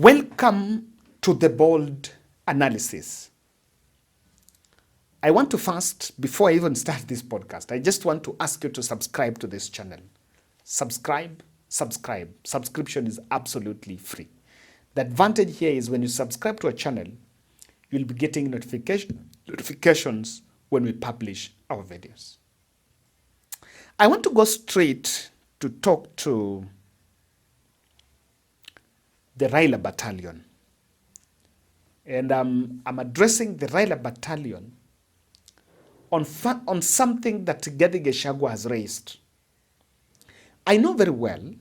Welcome to the bold analysis. I want to first, before I even start this podcast, I just want to ask you to subscribe to this channel. Subscribe. Subscription is absolutely free. The advantage here is when you subscribe to a channel, you'll be getting notifications when we publish our videos. I want to go straight to talk to the Raila battalion. And I'm addressing the Raila battalion on something that Rigathi Gachagua has raised. I know very well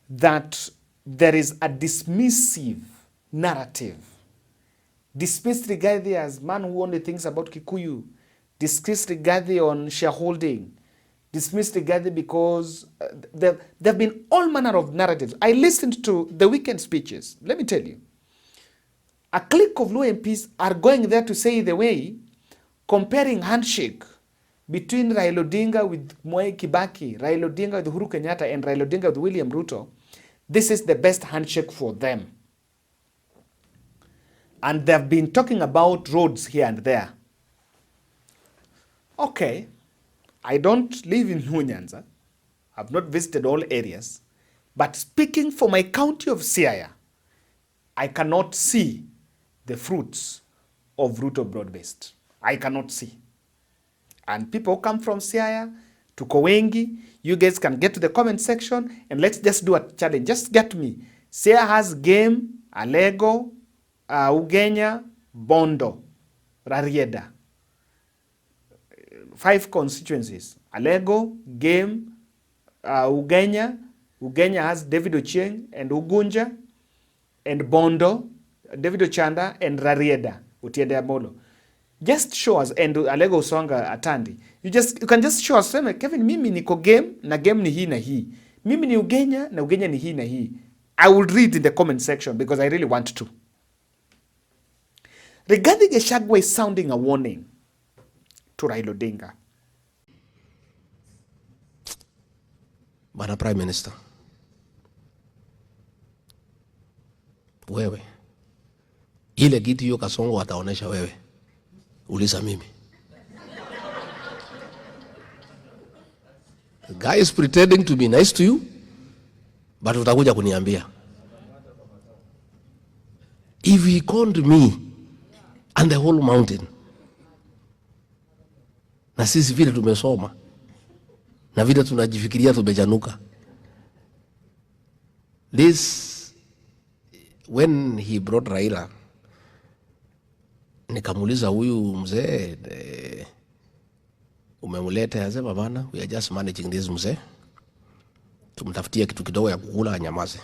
that there is a dismissive narrative. Dismiss Rigathi as man who only thinks about Kikuyu. Dismiss Rigathi on shareholding. Dismiss Rigathi because there have been all manner of narratives. I listened to the weekend speeches. Let me tell you. A clique of low MPs are going there to say the way, comparing handshake between Raila Odinga with Mwai Kibaki, Raila Odinga with Uhuru Kenyatta, and Raila Odinga with William Ruto. This is the best handshake for them. And they've been talking about roads here and there. Okay. I don't live in Nyanza. I've not visited all areas. But speaking for my county of Siaya, I cannot see the fruits of Ruto broad-based. I cannot see. And people come from Siaya to Kowengi. You guys can get to the comment section and let's just do a challenge. Just get me. Siaya has Game, Alego, Ugenya, Bondo, Rarieda. 5 constituencies. Alego, Game, Ugenya. Ugenya has David Ochieng and Ugunja, and Bondo, David Ochanda, and Rarieda, Utiende Amolo. Just show us, and Alego Usonga Atandi. You can just show us, Kevin, mimi niko Game, na Game ni hii na hii. Mimi ni Ugenya, na Ugenya ni hii na hii. I will read in the comment section because I really want to. Rigathi Gachagua is sounding a warning to Raila Odinga. Bwana Prime Minister, wewe ile kitu hiyo Kasongo ataonesha wewe, uliza mimi. The guy is pretending to be nice to you, but utakuja kuniambia. If he called me and the whole mountain, na sisi vile tumesoma na vile tunajifikiria tumejanuka. This, when he brought Raila, nikamuliza huyu mzee, umemuleta yazema bana, we are just managing this mzee. Tumtafutia kitu kidogo ya kukula anyamaze.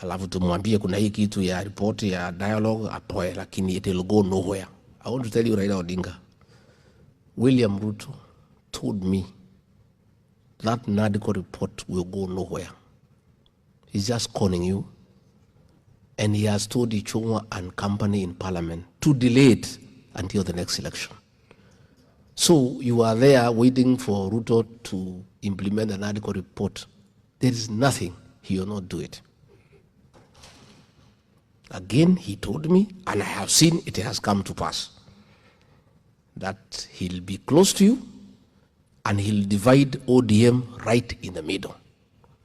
Alafu tumwambie kuna hii kitu ya report ya dialogue apoe, lakini it will go nowhere. I want to tell you, Raila Odinga, William Ruto told me that NADCO report will go nowhere. He's just conning you. And he has told Ichung'wa and company in parliament to delay it until the next election. So you are there waiting for Ruto to implement the NADCO report. There is nothing he will not do it. Again, he told me, and I have seen it has come to pass, that he'll be close to you and he'll divide ODM right in the middle.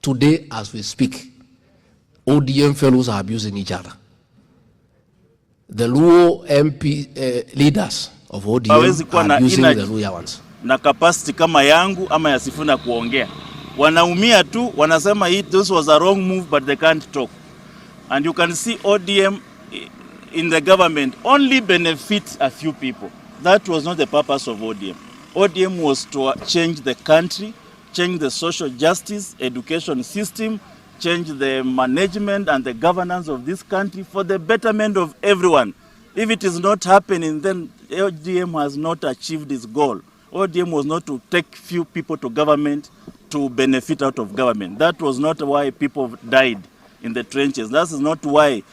Today, as we speak, ODM fellows are abusing each other. The Luo MP leaders of ODM are abusing the Luya ones. Na capacity kama yangu ama ya Sifuna kuongea. Wanaumia tu, wanasema this was a wrong move, but they can't talk. And you can see ODM in the government only benefit a few people. That was not the purpose of ODM. ODM was to change the country, change the social justice, education system, change the management and the governance of this country for the betterment of everyone. If it is not happening, then ODM has not achieved its goal. ODM was not to take few people to government to benefit out of government. That was not why people died in the trenches. That is not why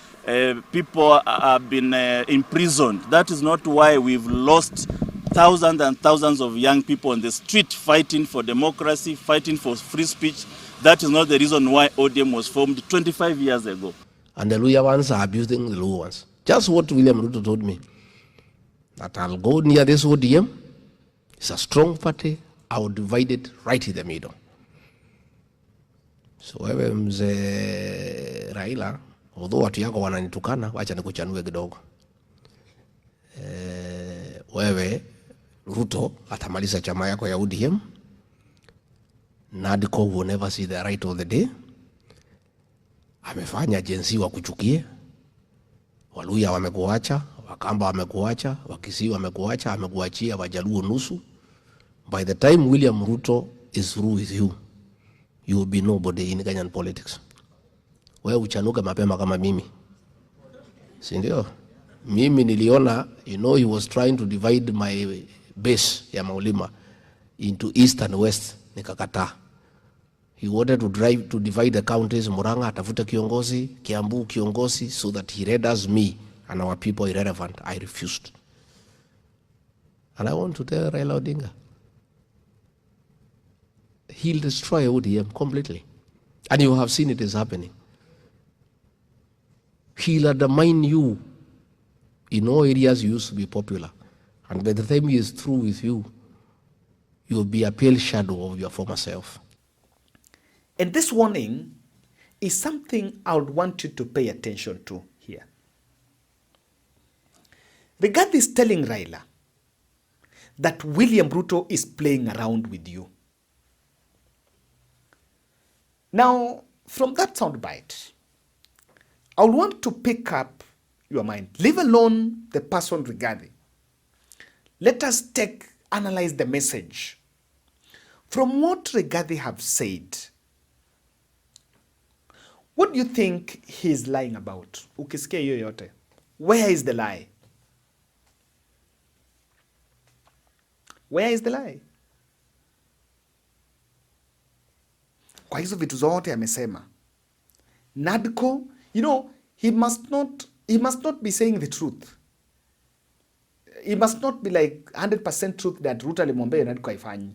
people have been imprisoned. That is not why we've lost thousands and thousands of young people on the street fighting for democracy, fighting for free speech. That is not the reason why ODM was formed 25 years ago. And the Luya ones are abusing the Luo ones. Just what William Ruto told me. That I'll go near this ODM. It's a strong party. I will divide it right in the middle. So wewe mzee Raila, although watu yako wananitukana, wacha nikuchanue kidogo. Wewe Ruto atamaliza chama yako ya ODM. Nadco will never see the light of the day. Amefanya jensi wa kuchukie. Waluya wamekuacha, Wakamba wamekuacha, Wakisii wamekuacha, amekuachia Wajaluo nusu. By the time William Ruto is through with you, you will be nobody in Kenyan politics. Wewe uchanuke mapema kama mimi. Si ndio? Mimi niliona, you know, he was trying to divide my base ya Maulima into east and west. Nikakataa. He wanted to divide the counties. Muranga atafute kiongozi, Kiambu kiongozi, so that he renders me and our people irrelevant. I refused. And I want to tell Raila Odinga, he'll destroy ODM completely. And you have seen it is happening. He'll undermine you in all areas you used to be popular. And by the time he is through with you, you'll be a pale shadow of your former self. And this warning is something I would want you to pay attention to here. Rigathi is telling Raila that William Ruto is playing around with you. Now, from that soundbite, I would want to pick up your mind. Leave alone the person Rigathi. Let us analyze the message. From what Rigathi have said, what do you think he's lying about? Ukisikia hiyo yote. Where is the lie? Where is the lie? Kwa hizo vitu zote amesema. Nadco, you know, he must not be saying the truth. He must not be like 100% truth that Ruto alimwambia Nadco haifanyi.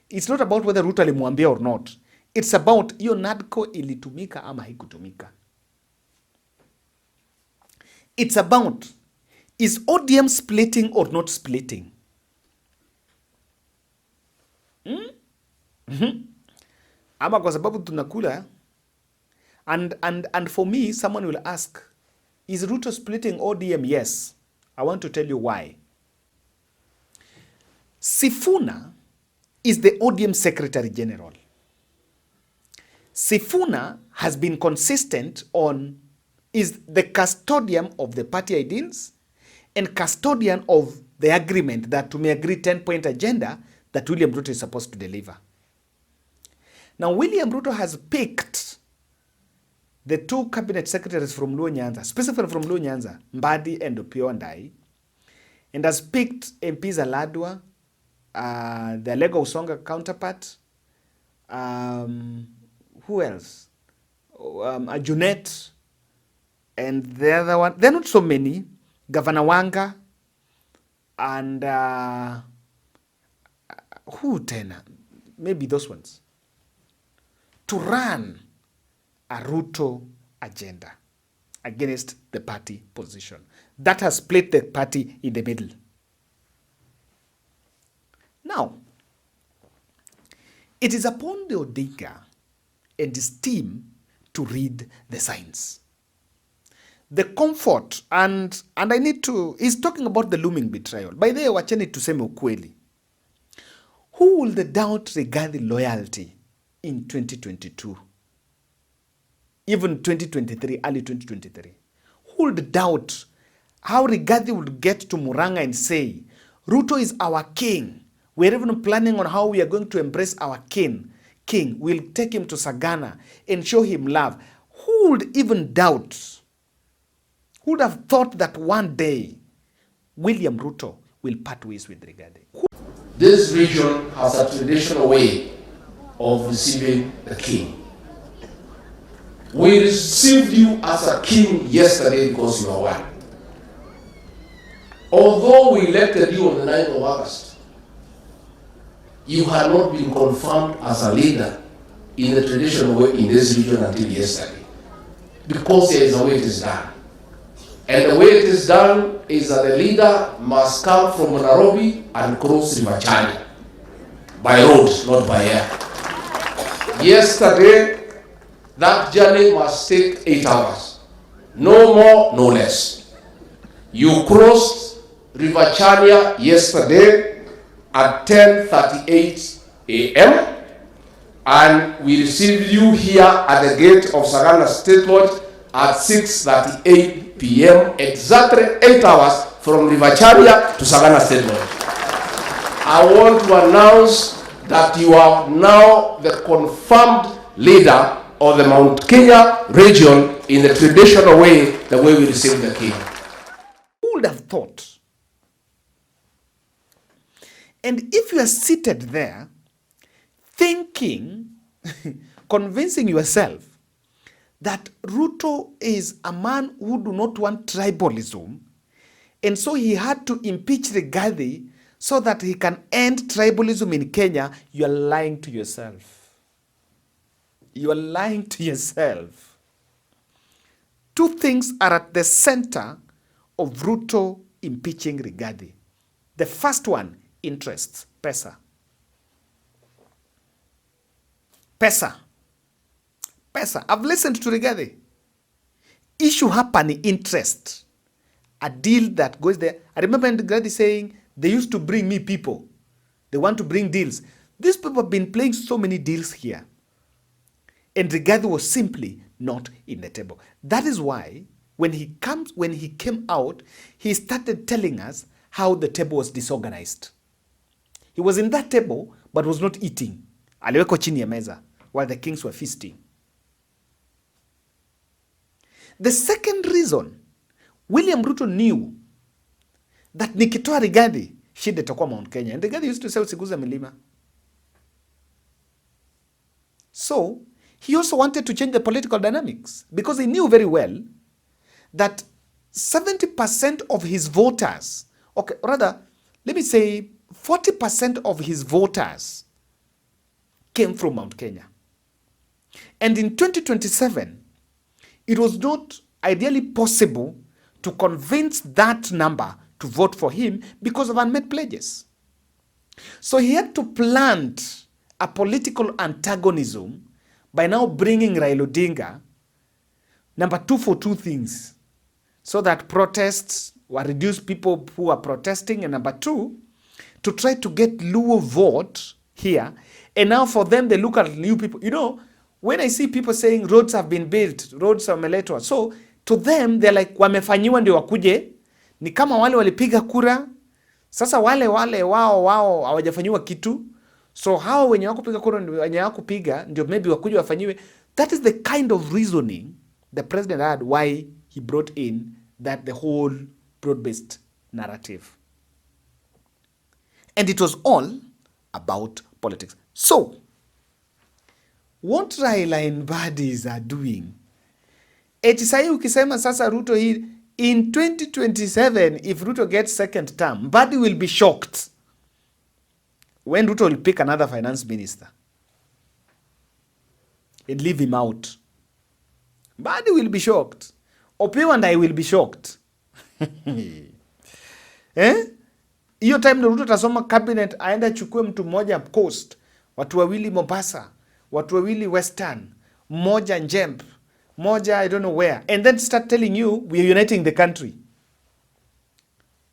It's not about whether Ruto alimwambia or not. It's about hiyo Nadco ilitumika ama haikutumika. It's about, is ODM splitting or not splitting? Ama kwa sababu tunakula. And for me, someone will ask, is Ruto splitting ODM? Yes. I want to tell you why. Sifuna is the ODM Secretary General. Sifuna has been consistent on, is the custodian of the party ideals and custodian of the agreement that we agree 10-point agenda that William Ruto is supposed to deliver. Now, William Ruto has picked the two cabinet secretaries from Luo Nyanza, specifically from Luo Nyanza, Mbadi and Opiyo Ndai, and has picked MP Zaladwa, the Lego Usonga counterpart, who else? Junet, and the other one, there are not so many, Governor Wanga, and who tena? Maybe those ones. To run a Ruto agenda against the party position. That has split the party in the middle. Now, it is upon the Odinga and his team to read the signs. The comfort, and I need to, he's talking about the looming betrayal. By the way, wacheni tuseme ukweli. Who will the doubt regarding loyalty in 2022? Even 2023, early 2023. Who would doubt how Rigathi would get to Muranga and say, Ruto is our king. We're even planning on how we are going to embrace our king. We'll take him to Sagana and show him love. Who would even doubt? Who would have thought that one day William Ruto will part ways with Rigathi? This region has a traditional way of receiving the king. We received you as a king yesterday because you are one. Although we elected you on the 9th of August, you had not been confirmed as a leader in the traditional way in this region until yesterday. Because there is a way it is done. And the way it is done is that the leader must come from Nairobi and cross River Chania. By road, not by air. Yesterday, that journey must take 8 hours. No more, no less. You crossed River Chania yesterday at 10:38 a.m. and we received you here at the gate of Sagana State Lodge at 6:38 p.m. exactly 8 hours from River Chania to Sagana State Lodge. I want to announce that you are now the confirmed leader of the Mount Kenya region in the traditional way, the way we receive the king. Who would have thought? And if you are seated there thinking, convincing yourself that Ruto is a man who do not want tribalism, and so he had to impeach Rigathi so that he can end tribalism in Kenya, you are lying to yourself. You are lying to yourself. Two things are at the center of Ruto impeaching Rigathi. The first one, interests, pesa. Pesa. Pesa. I've listened to Rigathi. Issue happen interest. A deal that goes there. I remember Rigathi saying, they used to bring me people. They want to bring deals. These people have been playing so many deals here. And Rigathi was simply not in the table. That is why when he came out, he started telling us how the table was disorganized. He was in that table, but was not eating. Aliweko chini ya meza while the kings were feasting. The second reason, William Ruto knew that nikitoa Rigathi, shida itakuwa Mount Kenya. And Rigathi used to say usiguze milima. So, he also wanted to change the political dynamics because he knew very well that 70% of his voters, okay, rather, let me say 40% of his voters came from Mount Kenya. And in 2027, it was not ideally possible to convince that number to vote for him because of unmet pledges. So he had to plant a political antagonism by now bringing Raila Odinga, number two, for two things. So that protests will reduce people who are protesting, and number two, to try to get Luo vote here. And now for them, they look at new people. You know, when I see people saying roads have been built, roads are meletwa. So to them, they're like, wamefanyiwa ndio wakuje. Ni kama wale walipiga kura. Sasa wale wao hawajafanyiwa kitu. So hao wenye wakupiga kura wenye wakupiga ndio maybe wakuje wafanyiwe. That is the kind of reasoning the president had why he brought in that the whole broad-based narrative. And it was all about politics. So, what Raila and Badis are doing, eti sahi ukisema sasa Ruto hii, in 2027, if Ruto gets second term, Badi will be shocked when Ruto will pick another finance minister and leave him out. Badi will be shocked. Opiyo and I will be shocked. Hiyo time na Ruto tasoma cabinet aenda chukue mtu mmoja coast, watu wawili Mombasa, watu wawili Western, mmoja Njemp, mmoja I don't know where, and then start telling you we are uniting the country.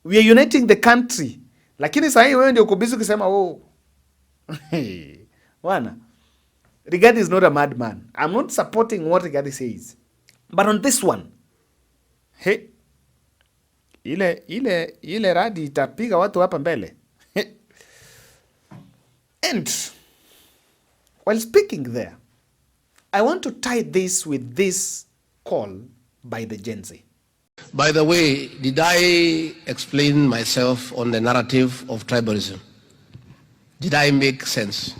We are uniting the country. Lakini sasa wewe ndio uko busy kusema oh. Wana. Rigathi is not a madman. I'm not supporting what Rigathi says. But on this one, hey, ile radi itapiga watu hapa mbele. And while speaking there, I want to tie this with this call by the Gen Z. By the way, did I explain myself on the narrative of tribalism? Did I make sense?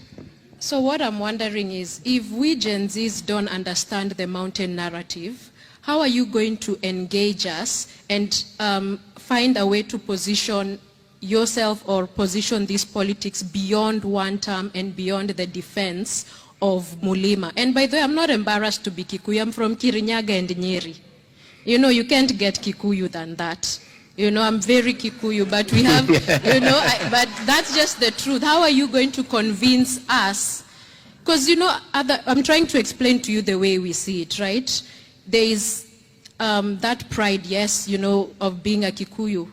So what I'm wondering is, if we Gen Zs don't understand the mountain narrative, how are you going to engage us and find a way to position yourself or position these politics beyond one term and beyond the defense of Mulima. And by the way, I'm not embarrassed to be Kikuyu. I'm from Kirinyaga and Nyeri. You know, you can't get Kikuyu than that. You know, I'm very Kikuyu, but we have, you know, but that's just the truth. How are you going to convince us? Because, you know, I'm trying to explain to you the way we see it, right? There is that pride, yes, you know, of being a Kikuyu.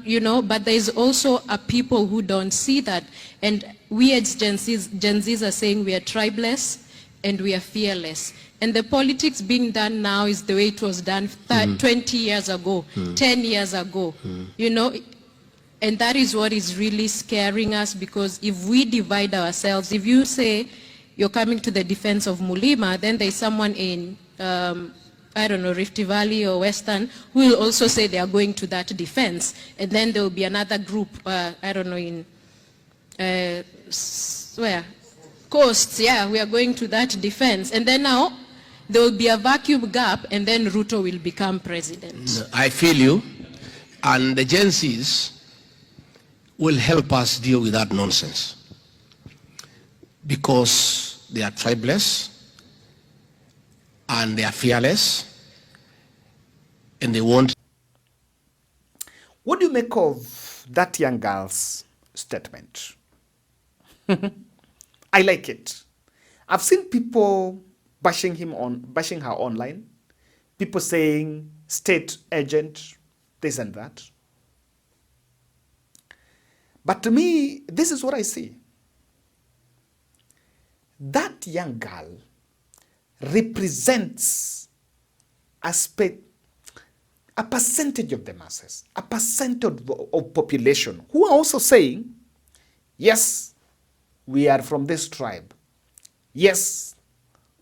You know, but there is also a people who don't see that. And we as Gen Zs are saying we are tribeless and we are fearless. And the politics being done now is the way it was done 20 years ago, 10 years ago, you know. And that is what is really scaring us, because if we divide ourselves, if you say you're coming to the defense of Mulima, then there's someone in I don't know, Rift Valley or Western, who will also say they are going to that defense. And then there will be another group, I don't know, in, where? Coast, yeah, we are going to that defense. And then now, there will be a vacuum gap, and then Ruto will become president. I feel you. And the Gen Zs will help us deal with that nonsense. Because they are tribeless, and they are fearless, and they want. What do you make of that young girl's statement? I like it. I've seen people bashing her online. People saying state agent, this and that. But to me, this is what I see. That young girl represents a percentage of the masses, a percentage of population who are also saying, yes, we are from this tribe. Yes,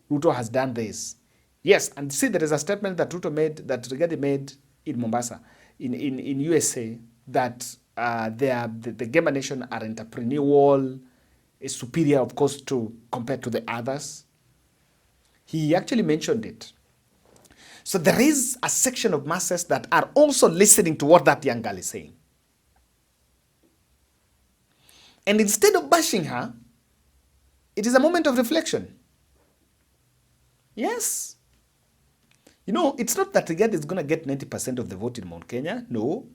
Ruto has done this. Yes, and see, there is a statement that Ruto made, that Rigathi made in Mombasa, in USA, that the Gema Nation are entrepreneurial, is superior, of course, compared to the others. He actually mentioned it. So there is a section of masses that are also listening to what that young girl is saying. And instead of bashing her, it is a moment of reflection. Yes. You know, it's not that Rigathi is going to get 90% of the vote in Mount Kenya. No.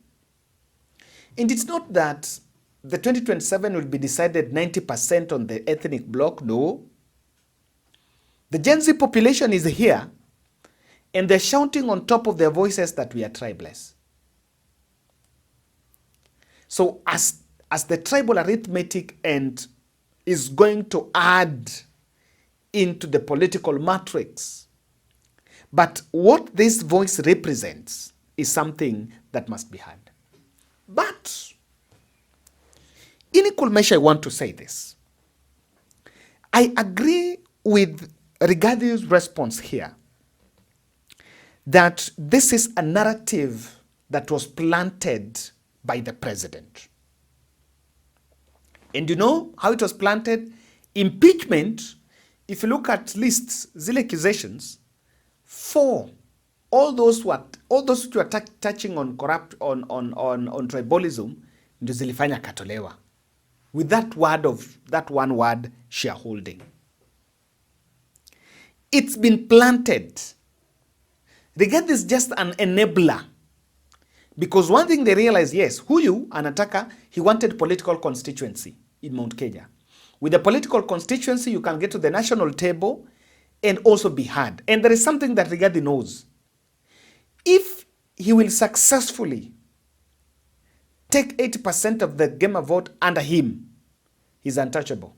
And it's not that the 2027 will be decided 90% on the ethnic bloc. No. The Gen Z population is here, and they're shouting on top of their voices that we are tribeless. So as the tribal arithmetic and is going to add into the political matrix, but what this voice represents is something that must be heard. But in equal measure, I want to say this. I agree with Rigathi's response here, that this is a narrative that was planted by the president. And you know how it was planted? Impeachment, if you look at lists, zile accusations, for all those who are touching on tribalism, ndio zilifanya katolewa. With that one word, shareholding. It's been planted. Rigathi is just an enabler. Because one thing they realize, yes, huyu anataka, he wanted political constituency in Mount Kenya. With the political constituency, you can get to the national table and also be heard. And there is something that Rigathi knows. If he will successfully take 80% of the Gema vote under him, he's untouchable.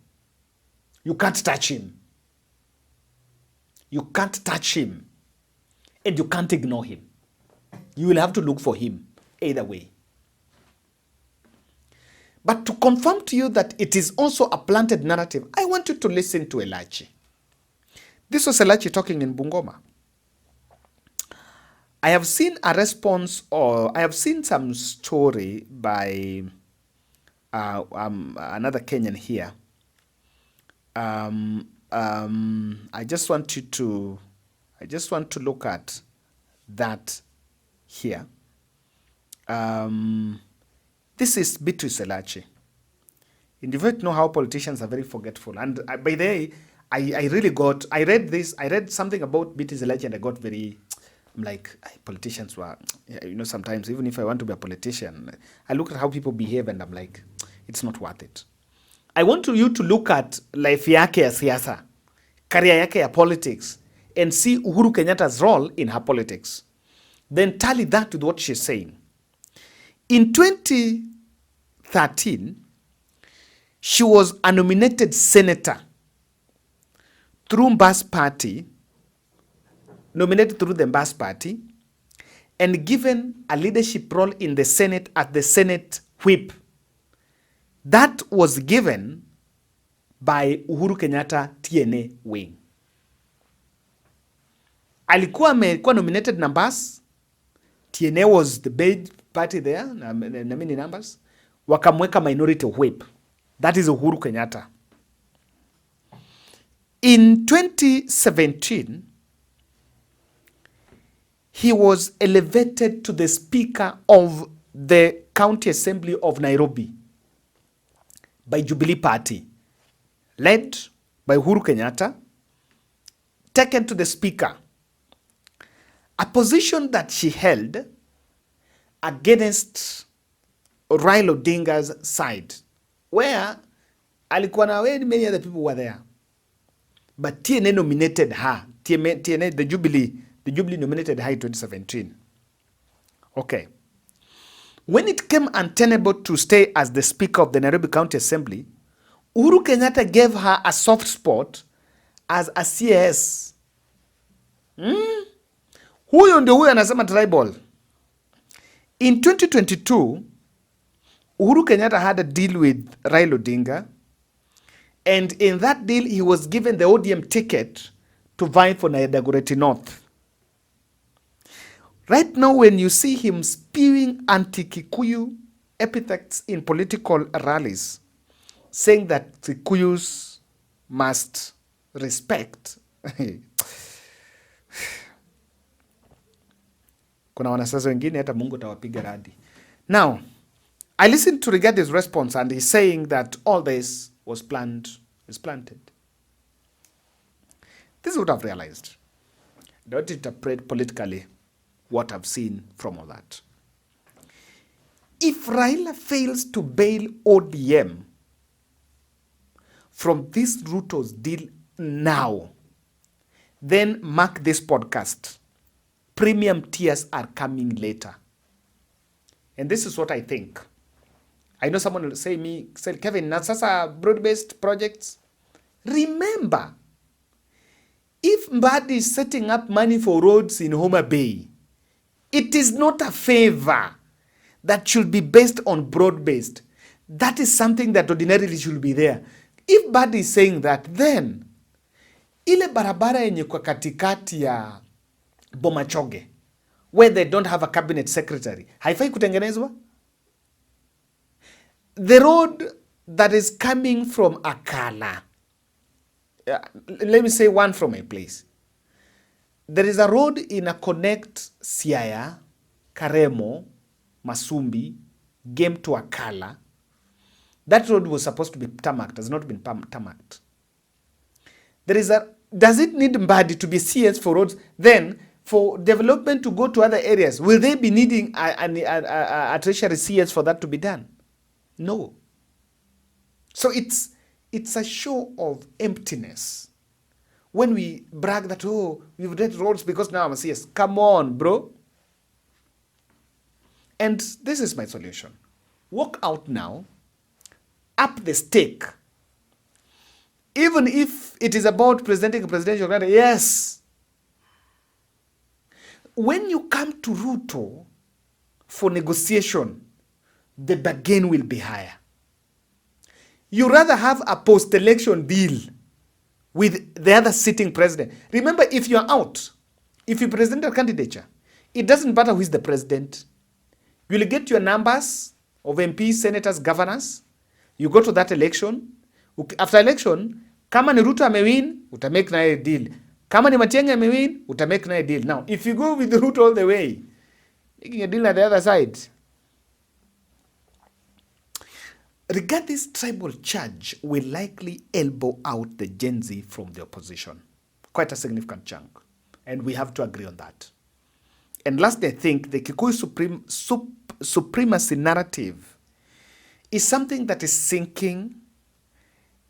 You can't touch him. You can't touch him. And you can't ignore him. You will have to look for him either way. But to confirm to you that it is also a planted narrative, I want you to listen to Elachi. This was Elachi talking in Bungoma. I have seen a response, or I have seen some story by another Kenyan here. I just want to look at that here. This is Beatrice Elachi. And you know how politicians are very forgetful. And by the way, I read something about BT's Elachi, and I got very, I'm like, politicians were, sometimes even if I want to be a politician, I look at how people behave and I'm like, it's not worth it. I want you to look at life yake ya siasa, career yake ya politics, and see Uhuru Kenyatta's role in her politics. Then tally that with what she's saying. In 2013, she was a nominated senator through Mbas Party, nominated through the Mbas Party, and given a leadership role in the Senate as the Senate whip. That was given by Uhuru Kenyatta TNA wing. Alikuwa amekuwa nominated numbers. TNA was the big party there, na many numbers. Wakamweka minority whip. That is Uhuru Kenyatta. In 2017, he was elevated to the Speaker of the County Assembly of Nairobi by Jubilee Party, led by Uhuru Kenyatta, taken to the Speaker, a position that she held against Raila Odinga's side, where alikuwa na many other people were there. But TNA nominated her. TNA, the Jubilee nominated her in 2017. Okay. When it came untenable to stay as the Speaker of the Nairobi County Assembly, Uhuru Kenyatta gave her a soft spot as a CS. Huyo ndio huyo anasema tribal. In 2022, Uhuru Kenyatta had a deal with Raila Odinga, and in that deal, he was given the ODM ticket to vie for Dagoretti North. Right now, when you see him spewing anti-Kikuyu epithets in political rallies, saying that Kikuyus must respect, kuna wanasiasa wengine hata Mungu tawapiga radi. Now, I listened to Rigathi's response, and he's saying that all this was planted. This is what I've realized. Don't interpret politically what I've seen from all that. If Raila fails to bail ODM from this Ruto's deal now, then mark this podcast. Premium tiers are coming later. And this is what I think. I know someone will say Kevin, na sasa broad-based projects. Remember, if Mbadi is setting up money for roads in Homa Bay, it is not a favor that should be based on broad-based. That is something that ordinarily should be there. If Mbadi is saying that, then ile barabara yenye kwa katikati ya Bomachoge, where they don't have a cabinet secretary, haifai kutengenezwa? The road that is coming from Akala, let me say one from my place. There is a road in a connect Siaya, Karemo, Masumbi, Game to Akala. That road was supposed to be tarmacked, has not been tarmacked. Does it need Mbadi to be CS for roads? Then, for development to go to other areas, will they be needing a tertiary CS for that to be done? No. So it's a show of emptiness when we brag that, oh, we've done roads because now I'm a CS. Come on, bro. And this is my solution. Walk out now, up the stake. Even if it is about presenting a presidential candidate, yes. When you come to Ruto for negotiation, the bargain will be higher. You rather have a post-election deal with the other sitting president. Remember, if you're out, if you present a candidature, it doesn't matter who is the president. You'll get your numbers of MPs, senators, governors. You go to that election. After election, kama ni Ruto amewin, utamake naye deal. Kama ni Matiang'i amewin, utamake naye deal. Now, if you go with Ruto all the way, making a deal at the other side, Rigathi's tribal charge will likely elbow out the Gen Z from the opposition. Quite a significant chunk. And we have to agree on that. And lastly, I think the Kikuyu supremacy narrative is something that is sinking,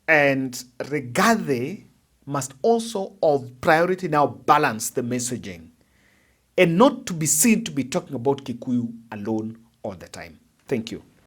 and Rigathi must also, of priority now, balance the messaging and not to be seen to be talking about Kikuyu alone all the time. Thank you.